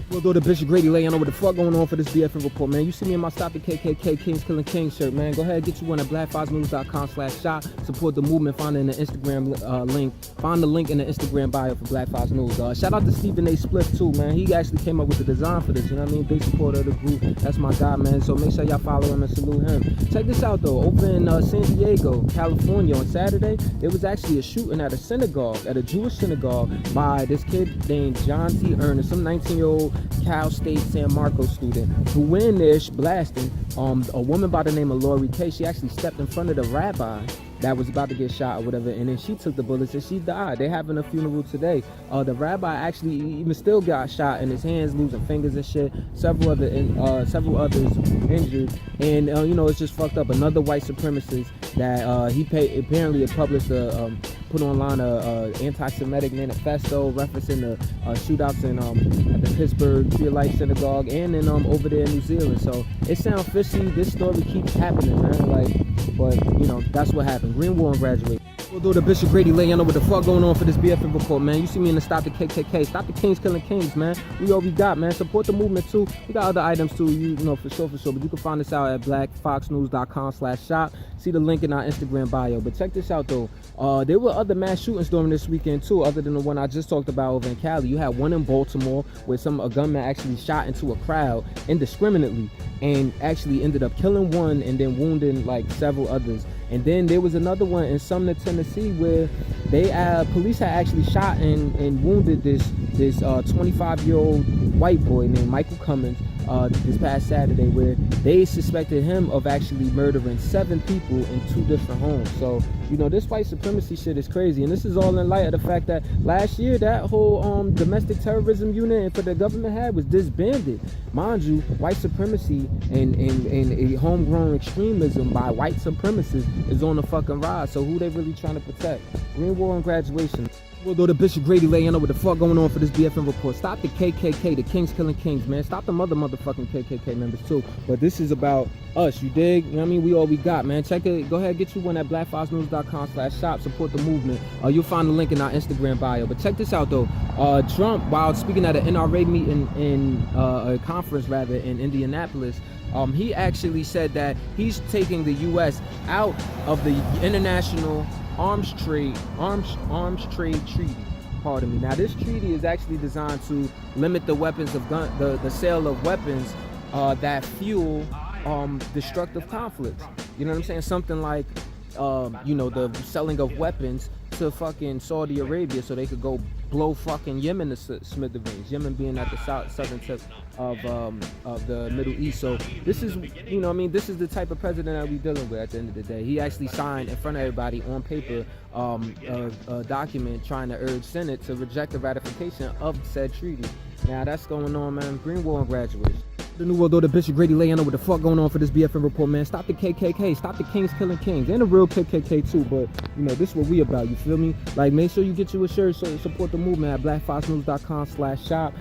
We'll go to Bishop Grady laying on what the fuck going on for this BFN report, man. You see me in my Stop the KKK Kings Killing Kings shirt, man. Go ahead, get you one at blackfoxnews.com/shop. Support the movement. Find it in the Instagram link. Find the link in the Instagram bio for Black Fox News. Shout out to Stephen A. Spliff too, man. He actually came up with the design for this, you know what I mean? Big supporter of the group. That's my guy, man. So make sure y'all follow him and salute him. Check this out though. Over in San Diego, California on Saturday, there was actually a shooting at a synagogue, at a Jewish synagogue, by this kid named John T. Ernest, some 19-year-old Cal State San Marcos student who went in there blasting a woman by the name of Lori K. She actually stepped in front of the rabbi that was about to get shot or whatever, and then she took the bullets and she died. They having a funeral today. The rabbi actually even still got shot in his hands, losing fingers and shit. Several others injured, and you know, it's just fucked up. Another white supremacist that apparently published put online a anti-Semitic manifesto referencing the shootouts in at the Pittsburgh Tree of Life Synagogue and in over there in New Zealand. So it sounds fishy. This story keeps happening, man. But you know, that's what happened. Greenwald graduated. We'll do the Bishop Grady laying on what the fuck going on for this BFN report, man. You see me in the Stop the KKK, Stop the Kings Killing Kings, man. We all we got, man. Support the movement too. We got other items too, you know, for sure. But you can find us out at blackfoxnews.com/shop. See the link in our Instagram bio. But check this out though. There were other mass shootings during this weekend too, other than the one I just talked about over in Cali. You had one in Baltimore where a gunman actually shot into a crowd indiscriminately and actually ended up killing one and then wounding like several others. And then there was another one in Sumner, Tennessee, where police had actually shot and wounded this 25-year-old white boy named Michael Cummins this past Saturday, where they suspected him of actually murdering 7 people in 2 different homes. So, you know, this white supremacy shit is crazy, and this is all in light of the fact that last year that whole domestic terrorism unit for the government had was disbanded. Mind you, white supremacy and a homegrown extremism by white supremacists is on the fucking rise. So who they really trying to protect? Greenwald and graduation. We'll go to Bishop Grady laying on what the fuck going on for this BFN report. Stop the KKK, the Kings Killing Kings, man. Stop the motherfucking KKK members too. But this is about us, you dig? You know what I mean? We all we got, man. Check it. Go ahead, get you one at blackfoxnews.com/shop. Support the movement. You'll find the link in our Instagram bio. But check this out though. Trump, while speaking at an NRA meeting in a conference rather in Indianapolis, he actually said that he's taking the U.S. out of the international arms trade treaty. Pardon me. Now this treaty is actually designed to limit the weapons of the sale of weapons that fuel destructive conflicts. You know what I'm saying? Something like you know, the selling of weapons to fucking Saudi Arabia so they could go blow fucking Yemen to smithereens. Yemen being at the southern tip of the Middle East. So this is, you know what I mean, this is the type of president that we dealing with at the end of the day. He actually signed in front of everybody on paper a document trying to urge Senate to reject the ratification of said treaty. Now that's going on, man. Greenwald and graduation. The New World Order, Bishop Grady laying on what the fuck going on for this BFN report, man. Stop the KKK, stop the Kings Killing Kings, and the real KKK too. But you know, this is what we about. You feel me? Like, make sure you get you a shirt so support the movement at blackfoxnews.com/shop.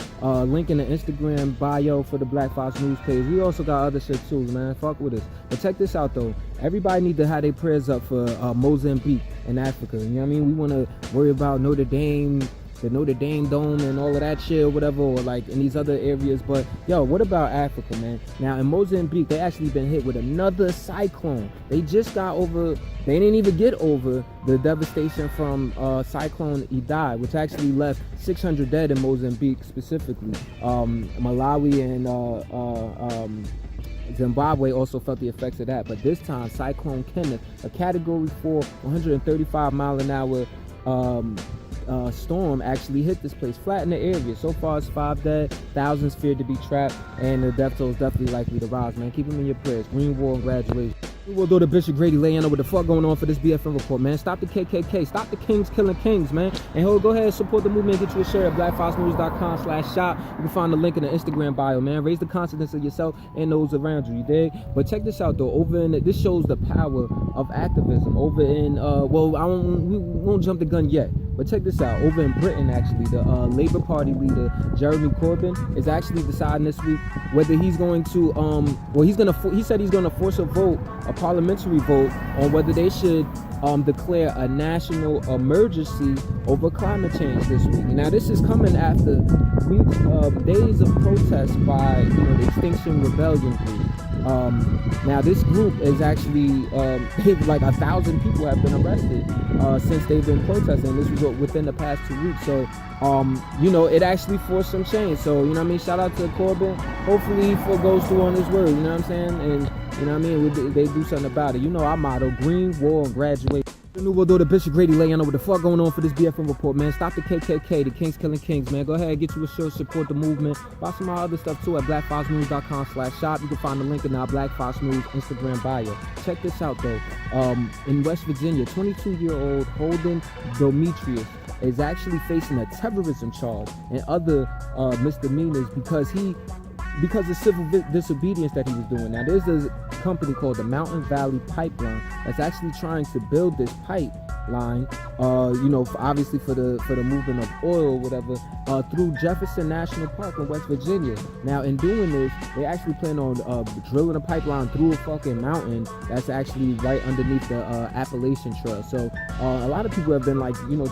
Link in the Instagram bio for the Black Fox News page. We also got other shit too, man. Fuck with us. But check this out though. Everybody need to have their prayers up for Mozambique and Africa. You know what I mean? We want to worry about Notre Dame, the Notre Dame Dome and all of that shit or whatever, or like in these other areas. But yo, what about Africa, man? Now in Mozambique, they actually been hit with another cyclone. They just got over, they didn't even get over the devastation from Cyclone Idai, which actually left 600 dead in Mozambique specifically. Malawi and Zimbabwe also felt the effects of that. But this time, Cyclone Kenneth, a Category 4, 135 mile an hour storm actually hit this place, flattened the area. So far it's 5 dead, thousands feared to be trapped, and the death toll is definitely likely to rise, man. Keep them in your prayers. Greenwald and graduation. We'll do the Bishop Grady laying on what the fuck going on for this BFN report, man. Stop the KKK, stop the Kings Killing Kings, man. And go ahead and support the movement. Get you a shirt at blackfoxnews.com/shop. You can find the link in the Instagram bio, man. Raise the confidence of yourself and those around you, you dig? But check this out though. Over in this shows the power of activism. Over in we won't jump the gun yet. But check this out. Over in Britain, actually, the Labour Party leader Jeremy Corbyn is actually deciding this week whether he's going to he said he's gonna force a parliamentary vote on whether they should declare a national emergency over climate change this week. Now, this is coming after days of protests by the Extinction Rebellion group. Now, this group is actually like 1,000 people have been arrested since they've been protesting. This was within the past 2 weeks. So it actually forced some change. So shout out to Corbyn. Hopefully he goes through on his word. You know what I'm saying? And they do something about it. Our motto: green, war, and graduate. The new world order, Bishop Grady laying over the fuck going on for this BFN report, man. Stop the KKK, the Kings killing kings, man. Go ahead, get you a shirt, support the movement. Buy some of our other stuff too at blackfoxnews.com/shop. You can find the link in our Black Fox News Instagram bio. Check this out though. In West Virginia, 22-year-old Holden Demetrius is actually facing a terrorism charge and other misdemeanors because of civil disobedience that he was doing. Now, there's a company called the Mountain Valley Pipeline that's actually trying to build this pipeline, obviously for the movement of oil or whatever, through Jefferson National Park in West Virginia. Now, in doing this, they actually plan on drilling a pipeline through a fucking mountain that's actually right underneath the Appalachian Trail. So a lot of people have been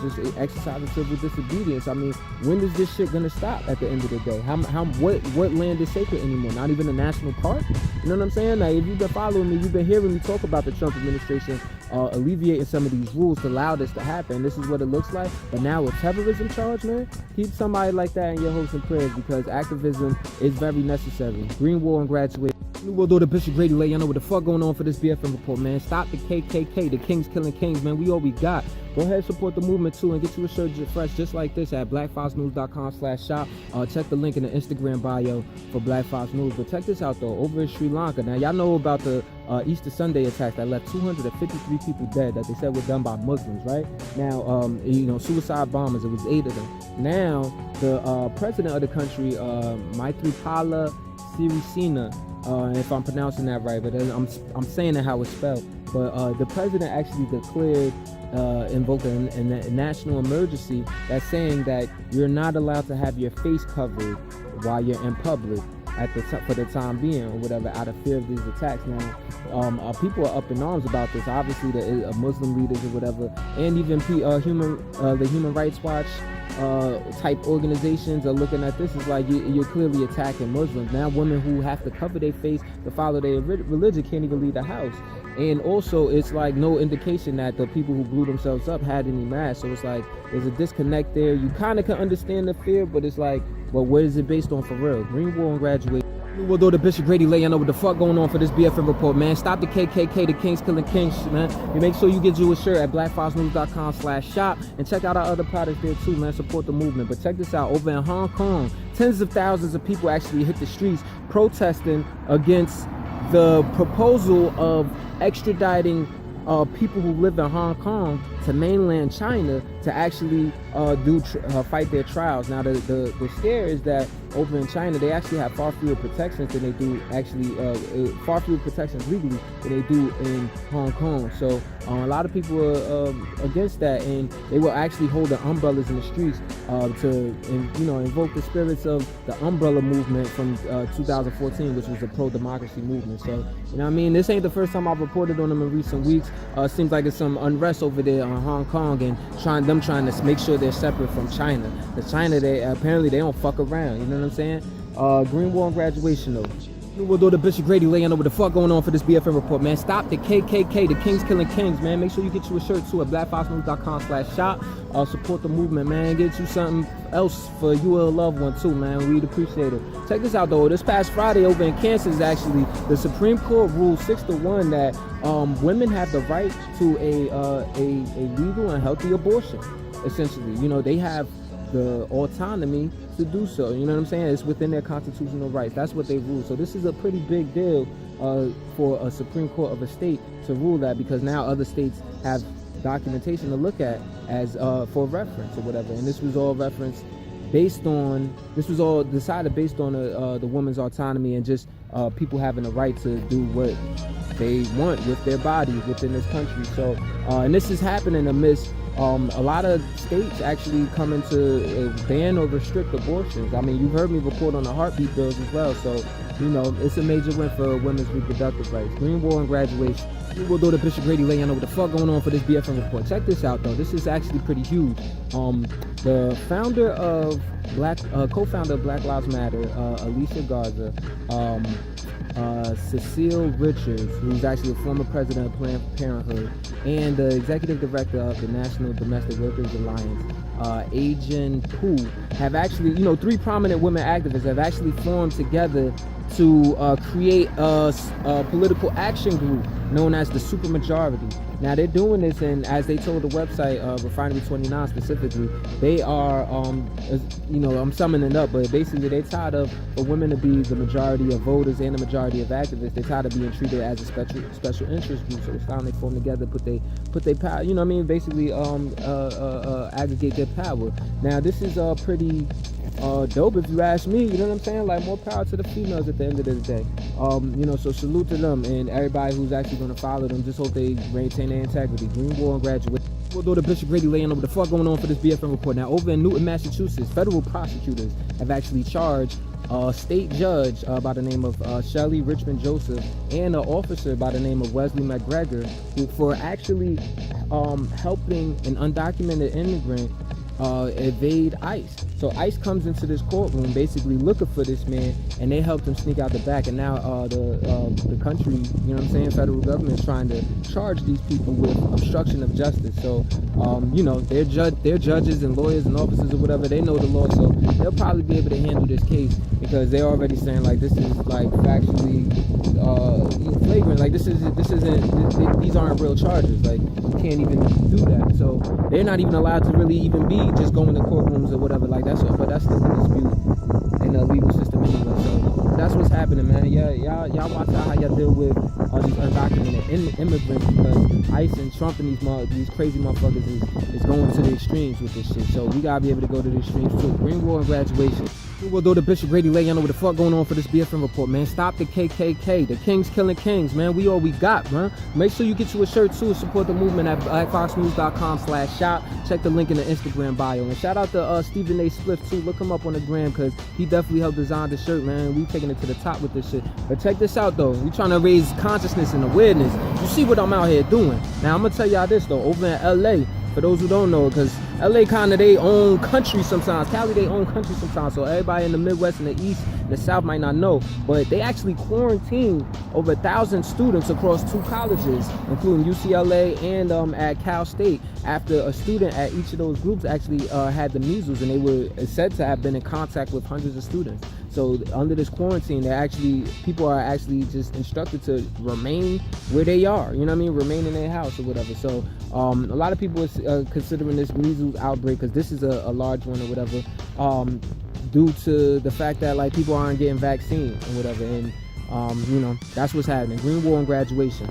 just exercising civil disobedience. I mean, when is this shit gonna stop at the end of the day? What land is sacred anymore? Not even a national park? You know what I'm saying? Like, if you've been following me, you've been hearing me talk about the Trump administration alleviating some of these rules to allow this to happen. This is what it looks like. But now with terrorism charge, man, keep somebody like that in your hopes and prayers, because activism is very necessary. Green, war, and graduate. New world order, Bishop Grady lay. Y'all know what the fuck going on for this BFN report, man. Stop the KKK, the Kings killing kings, man. We all we got. Go ahead, support the movement too, and get you a shirt fresh just like this at blackfoxnews.com/shop. Check the link in the Instagram bio for Black Fox News. But check this out though, over in Sri Lanka. Now, y'all know about the Easter Sunday attacks that left 253 people dead that they said were done by Muslims, right? Now, suicide bombers, it was 8 of them. Now, the president of the country, Maithripala Sirisena, if I'm pronouncing that right, but I'm saying it how it's spelled. But the president actually declared, invoking a national emergency that's saying that you're not allowed to have your face covered while you're in public for the time being or whatever, out of fear of these attacks. Now, people are up in arms about this. Obviously, the Muslim leaders or whatever, and even the Human Rights Watch type organizations are looking at this as like you're clearly attacking Muslims. Now, women who have to cover their face to follow their religion can't even leave the house. And also, it's like no indication that the people who blew themselves up had any masks. So it's like there's a disconnect there. You kind of can understand the fear, but it's like, well, what is it based on for real? Green, war, and graduate. New world order, Bishop Grady lay. Y'all know what the fuck going on for this BFN report, man. Stop the KKK, the Kings killing kings, man. And make sure you get you a shirt at blackfoxnews.com/shop, and check out our other products there too, man. Support the movement. But check this out, over in Hong Kong, tens of thousands of people actually hit the streets protesting against the proposal of extraditing people who live in Hong Kong to mainland China to actually fight their trials. Now, the scare is that over in China, they actually have far fewer protections than they do far fewer protections legally than they do in Hong Kong. So a lot of people are against that, and they will actually hold the umbrellas in the streets to invoke the spirits of the umbrella movement from 2014, which was a pro-democracy movement. So, this ain't the first time I've reported on them in recent weeks. Seems like there's some unrest over there in Hong Kong, and trying to make sure they're separate from China. Because China, they don't fuck around. You know what I'm saying? Green, war, and graduation though. New world order, Bishop Grady laying over the fuck going on for this BFN report, man. Stop the KKK, the Kings killing kings, man. Make sure you get you a shirt too at blackfoxnews.com/shop. Support the movement, man. Get you something else for you or a loved one too, man. We'd appreciate it. Check this out though. This past Friday over in Kansas, actually, the Supreme Court ruled 6-1 that women have the right to a legal and healthy abortion. Essentially, they have the autonomy to do so. You know what I'm saying? It's within their constitutional rights. That's what they rule. So this is a pretty big deal for a Supreme Court of a state to rule that, because now other states have documentation to look at as for reference or whatever. And this was all decided based on the woman's autonomy and just people having the right to do what they want with their bodies within this country. So and this is happening amidst a lot of states actually coming to ban or restrict abortions. I mean, you've heard me report on the heartbeat bills as well, so you know it's a major win for women's reproductive rights. Green Wall and graduation. We'll go to Bishop Grady Lane. I know what the fuck going on for this BFN report. Check this out though. This is actually pretty huge. The founder of co-founder of Black Lives Matter, Alicia Garza, Cecile Richards, who's actually a former president of Planned Parenthood, and the executive director of the National Domestic Workers Alliance, Ajin Poo, have actually, you know, 3 prominent women activists have actually formed together to create a political action group known as the Supermajority. Now they're doing this, and as they told the website, Refinery 29 specifically, they are, you know, I'm summing it up, but basically they're tired of for women to be the majority of voters and the majority of activists. They're tired of being treated as a special interest group. So it's time they form together, put their power, you know what I mean, basically aggregate their power. Now this is pretty dope if you ask me, you know what I'm saying? Like, more power to the females at the end of the day. You know, so salute to them and everybody who's actually going to follow them. Just hope they maintain their integrity. Green Wall and graduate. We'll go to Bishop Grady laying over the fuck going on for this BFN report. Now, over in Newton, Massachusetts, federal prosecutors have actually charged a state judge by the name of Shelley Richmond Joseph and an officer by the name of Wesley McGregor for actually helping an undocumented immigrant evade ICE. So ICE comes into this courtroom basically looking for this man, and they helped him sneak out the back. And now the country, you know what I'm saying, federal government is trying to charge these people with obstruction of justice. So you know, they're judges and lawyers and officers or whatever, they know the law, so they'll probably be able to handle this case, because they're already saying like this is like factually flagrant. Like these aren't real charges. Like you can't even do that. So they're not even allowed to really even be just going to courtrooms or whatever like that. So, but that's still a dispute in the legal system anyway. So that's what's happening, man. Yeah, y'all watch out how y'all deal with all these undocumented immigrants, because ICE and Trump and these crazy motherfuckers is going to the extremes with this shit. So we gotta be able to go to the extremes too. Green Wall and graduation. We'll go to Bishop Grady Lane. I know what the fuck going on for this BFN report, man. Stop the KKK. The kings killing kings, man. We all we got, man. Make sure you get you a shirt too and support the movement at blackfoxnews.com/shop. Check the link in the Instagram bio. And shout out to Stephen A. Spliff too. Look him up on the gram, because he definitely helped design the shirt, man. We taking it to the top with this shit. But check this out though. We trying to raise consciousness and awareness. You see what I'm out here doing. Now I'm gonna tell y'all this though. Over in LA, for those who don't know, because LA kind of they own country sometimes. Cali they own country sometimes. So everybody in the Midwest and the East and the South might not know. But they actually quarantined over 1,000 students across 2 colleges, including UCLA and at Cal State, after a student at each of those groups actually had the measles, and they were said to have been in contact with hundreds of students. So under this quarantine, people are actually just instructed to remain where they are. You know what I mean? Remain in their house or whatever. So a lot of people are considering this measles outbreak, because this is a large one or whatever, due to the fact that like people aren't getting vaccine or whatever. And you know, that's what's happening. Green Wall and graduation.